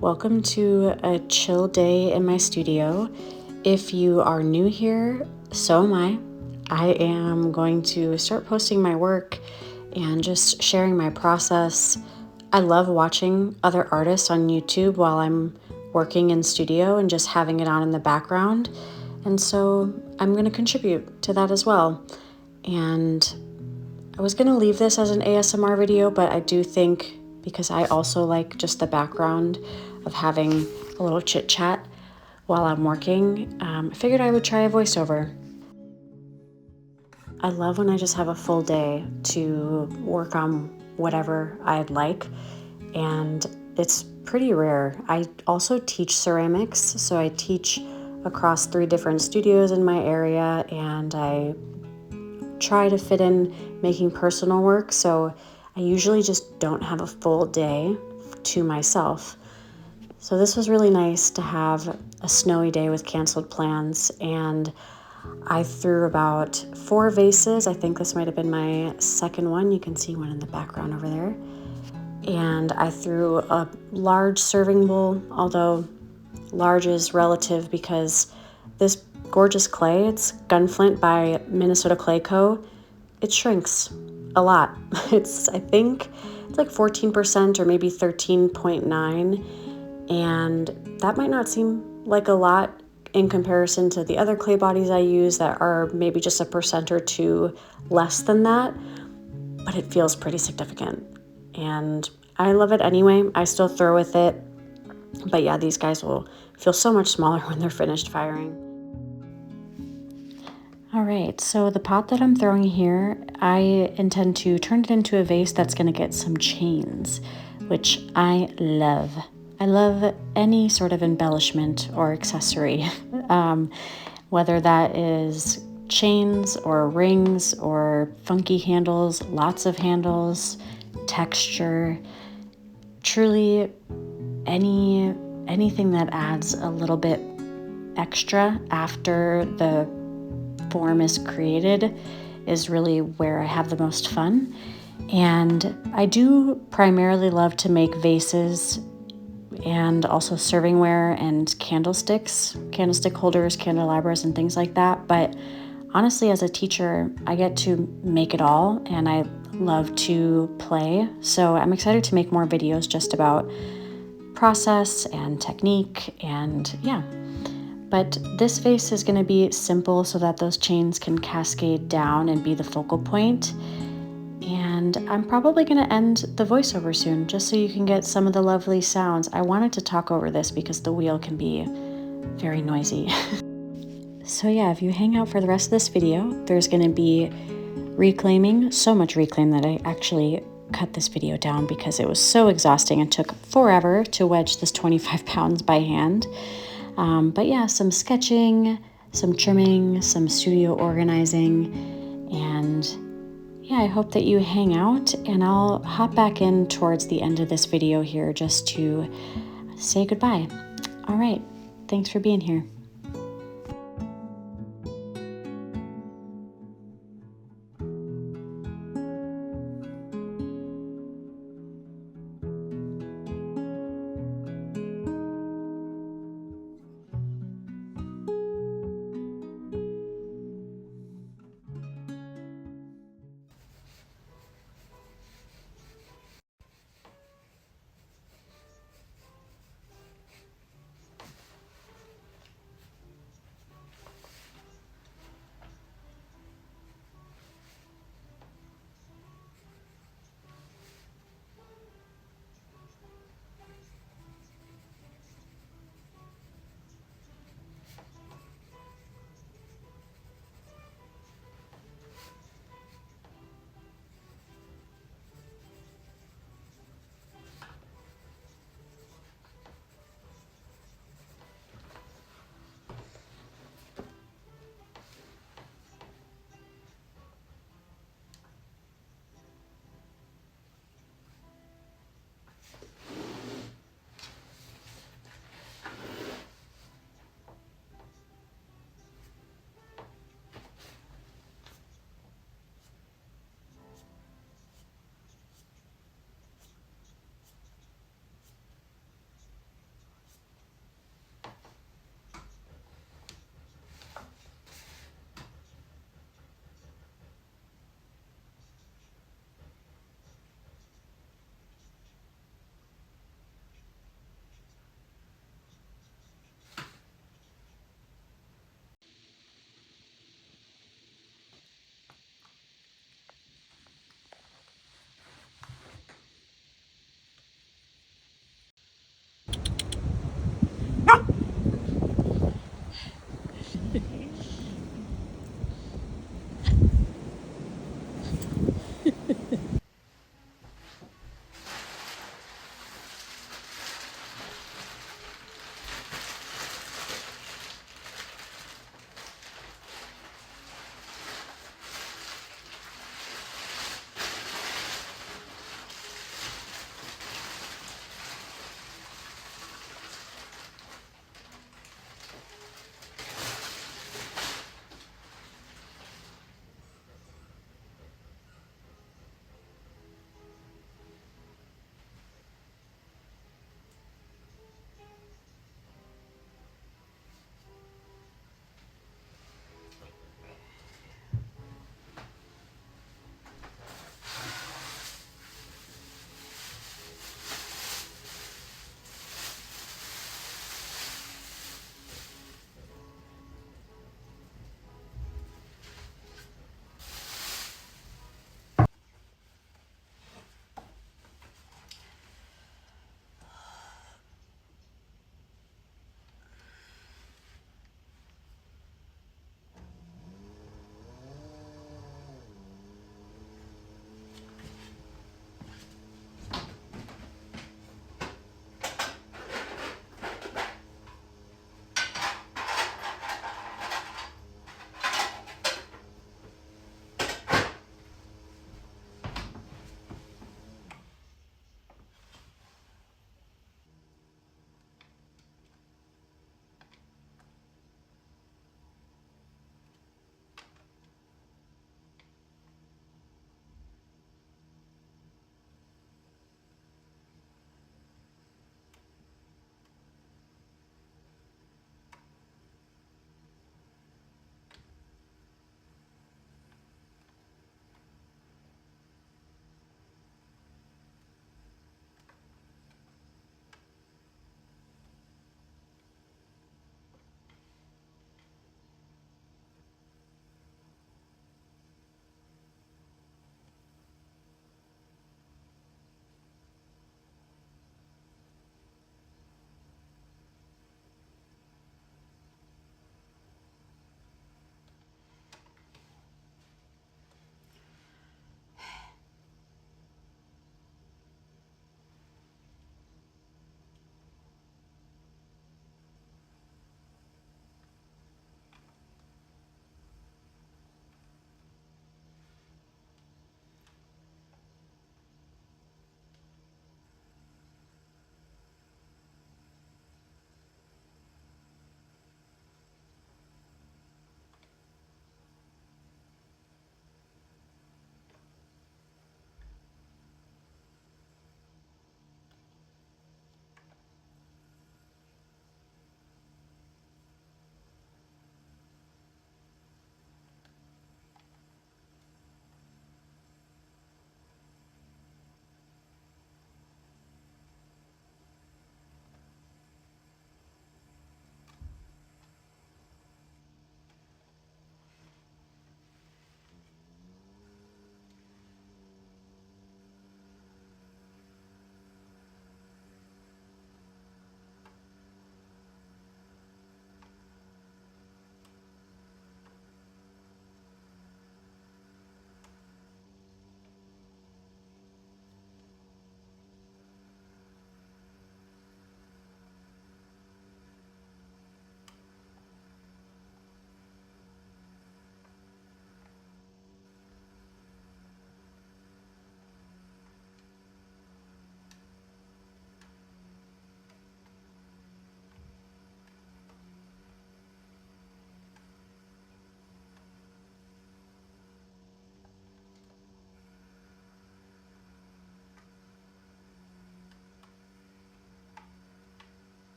Welcome to a chill day in my studio. If you are new here, so am I. I am going to start posting my work and just sharing my process. I love watching other artists on YouTube while I'm working in studio and just having it on in the background. And so I'm going to contribute to that as well. And I was going to leave this as an ASMR video, but I do think because I also like just the background of having a little chit chat while I'm working, I figured I would try a voiceover. I love when I just have a full day to work on whatever I'd like, and it's pretty rare. I also teach ceramics, so I teach across 3 different studios in my area, and I try to fit in making personal work, so I usually just don't have a full day to myself. So this was really nice to have a snowy day with canceled plans, and I threw about 4 vases. I think this might have been my second one. You can see one in the background over there. And I threw a large serving bowl, although large is relative because this gorgeous clay, it's Gunflint by Minnesota Clay Co. It shrinks a lot. I think it's like 14% or maybe 13.9. And that might not seem like a lot in comparison to the other clay bodies I use that are maybe just a percent or two less than that, but it feels pretty significant. And I love it anyway. I still throw with it. But yeah, these guys will feel so much smaller when they're finished firing. All right, so the pot that I'm throwing here, I intend to turn it into a vase that's going to get some chains, which I love. I love any sort of embellishment or accessory, whether that is chains or rings or funky handles, lots of handles, texture, truly anything that adds a little bit extra after the form is created is really where I have the most fun. And I do primarily love to make vases and also servingware and candlestick holders, candelabras, and things like that. But honestly, as a teacher, I get to make it all, and I love to play. So I'm excited to make more videos just about process and technique, and yeah. But this vase is going to be simple so that those chains can cascade down and be the focal point. And I'm probably going to end the voiceover soon, just so you can get some of the lovely sounds. I wanted to talk over this because the wheel can be very noisy. So yeah, if you hang out for the rest of this video, there's going to be reclaiming, so much reclaim that I actually cut this video down because it was so exhausting and took forever to wedge this 25 pounds by hand. But yeah, some sketching, some trimming, some studio organizing, and yeah, I hope that you hang out, and I'll hop back in towards the end of this video here just to say goodbye. All right, thanks for being here.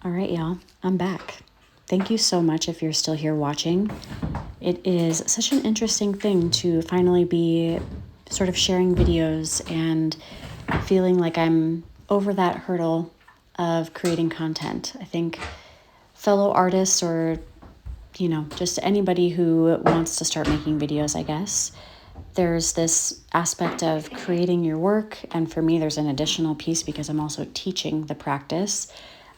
All right, y'all, I'm back. Thank you so much if you're still here watching. It is such an interesting thing to finally be sort of sharing videos and feeling like I'm over that hurdle of creating content. I think fellow artists or, just anybody who wants to start making videos, I guess, there's this aspect of creating your work. And for me, there's an additional piece because I'm also teaching the practice.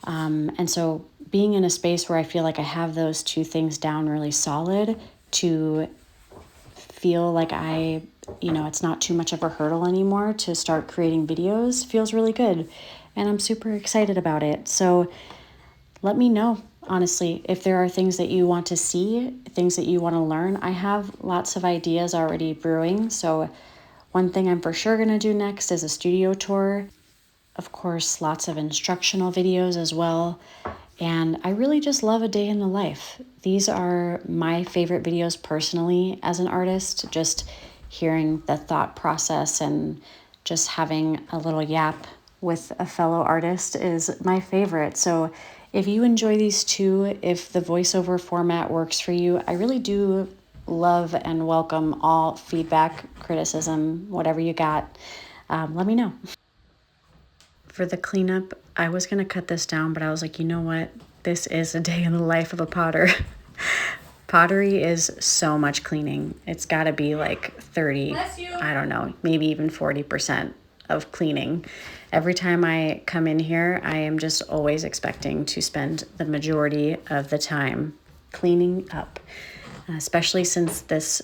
And so being in a space where I feel like I have those two things down really solid to feel like it's not too much of a hurdle anymore to start creating videos feels really good. And I'm super excited about it. So let me know, honestly, if there are things that you want to see, things that you want to learn. I have lots of ideas already brewing. So one thing I'm for sure going to do next is a studio tour. Of course, lots of instructional videos as well. And I really just love a day in the life. These are my favorite videos personally as an artist, just hearing the thought process and just having a little yap with a fellow artist is my favorite. So if you enjoy these too, if the voiceover format works for you, I really do love and welcome all feedback, criticism, whatever you got. Let me know. For the cleanup, I was going to cut this down, but I was like, you know what? This is a day in the life of a potter. Pottery is so much cleaning. It's got to be like 30, I don't know, maybe even 40% of cleaning. Every time I come in here, I am just always expecting to spend the majority of the time cleaning up, especially since this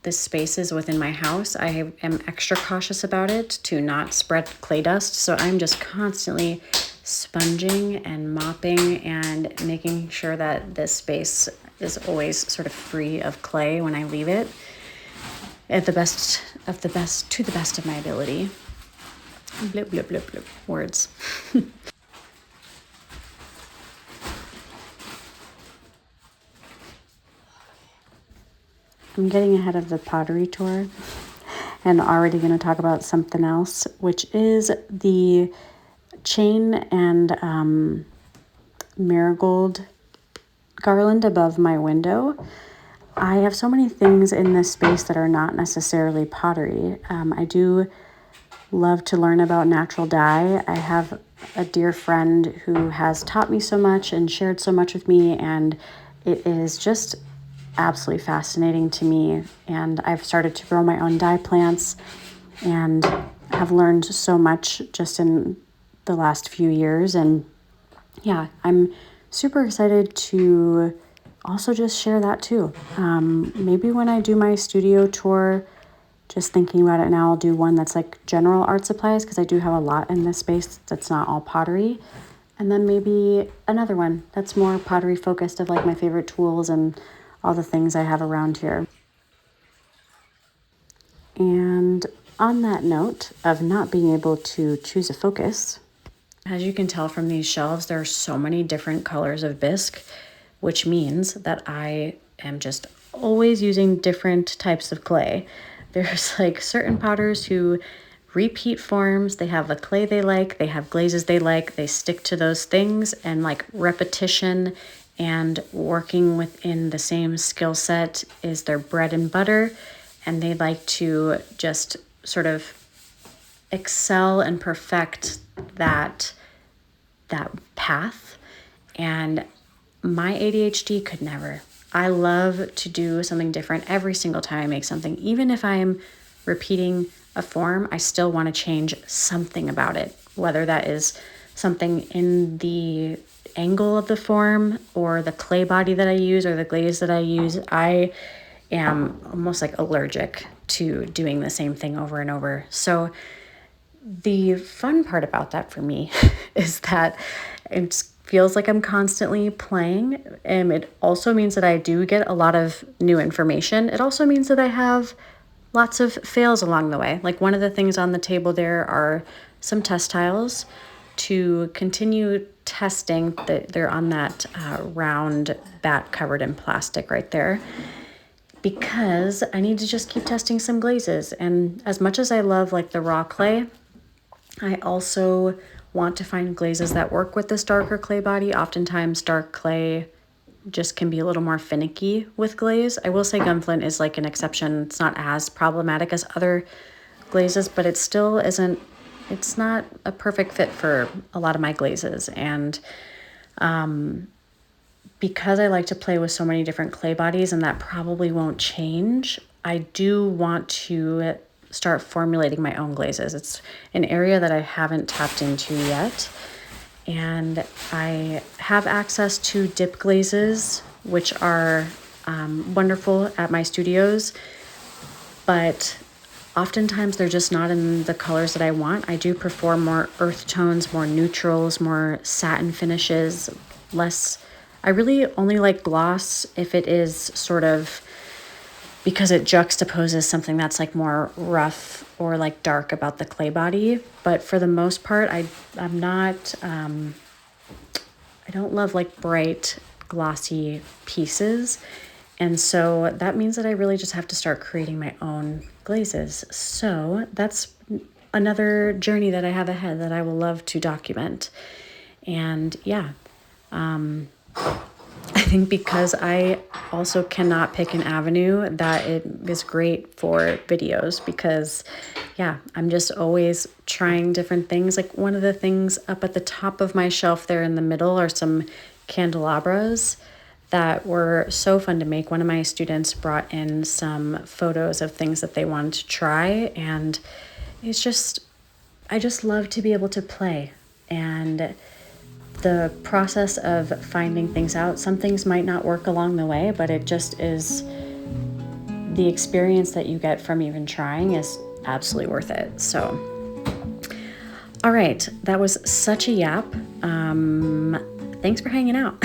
space is within my house. I am extra cautious about it to not spread clay dust. So I'm just constantly sponging and mopping and making sure that this space is always sort of free of clay when I leave it to the best of my ability. Blip, blip, blip, blip. Words. I'm getting ahead of the pottery tour and already going to talk about something else, which is the chain and marigold garland above my window. I have so many things in this space that are not necessarily pottery. I do love to learn about natural dye. I have a dear friend who has taught me so much and shared so much with me, and it is just absolutely fascinating to me. And I've started to grow my own dye plants and have learned so much just in the last few years. And yeah, I'm super excited to also just share that too. Maybe when I do my studio tour, just thinking about it now, I'll do one that's like general art supplies because I do have a lot in this space that's not all pottery. And then maybe another one that's more pottery focused of like my favorite tools and all the things I have around here. And on that note of not being able to choose a focus, as you can tell from these shelves, there are so many different colors of bisque, which means that I am just always using different types of clay. There's like certain potters who repeat forms, they have the clay they like, they have glazes they like, they stick to those things, and like repetition and working within the same skill set is their bread and butter, and they like to just sort of excel and perfect that path. And my ADHD could never. I love to do something different every single time I make something. Even if I'm repeating a form, I still want to change something about it, whether that is something in the angle of the form or the clay body that I use or the glaze that I use. I am almost like allergic to doing the same thing over and over. So the fun part about that for me is that it feels like I'm constantly playing. It also means that I do get a lot of new information. It also means that I have lots of fails along the way. Like one of the things on the table there are some test tiles to continue testing. They're on that round bat covered in plastic right there, because I need to just keep testing some glazes. And as much as I love like the raw clay, I also want to find glazes that work with this darker clay body. Oftentimes dark clay just can be a little more finicky with glaze. I will say gunflint is like an exception. It's not as problematic as other glazes, but it still isn't, it's not a perfect fit for a lot of my glazes. And because I like to play with so many different clay bodies, and that probably won't change, I do want to start formulating my own glazes. It's an area that I haven't tapped into yet. And I have access to dip glazes, which are wonderful at my studios, but oftentimes they're just not in the colors that I want. I do prefer more earth tones, more neutrals, more satin finishes, less. I really only like gloss if it is sort of, because it juxtaposes something that's like more rough or like dark about the clay body. But for the most part, I'm not, I don't love like bright glossy pieces. And so that means that I really just have to start creating my own glazes. So that's another journey that I have ahead that I will love to document. And yeah, I think because I also cannot pick an avenue, that it is great for videos, because yeah, I'm just always trying different things. Like one of the things up at the top of my shelf there in the middle are some candelabras that were so fun to make. One of my students brought in some photos of things that they wanted to try, and it's just, I just love to be able to play. And the process of finding things out, some things might not work along the way, but it just is, the experience that you get from even trying is absolutely worth it. So, all right, that was such a yap. Thanks for hanging out.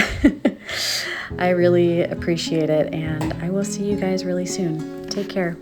I really appreciate it, and I will see you guys really soon. Take care.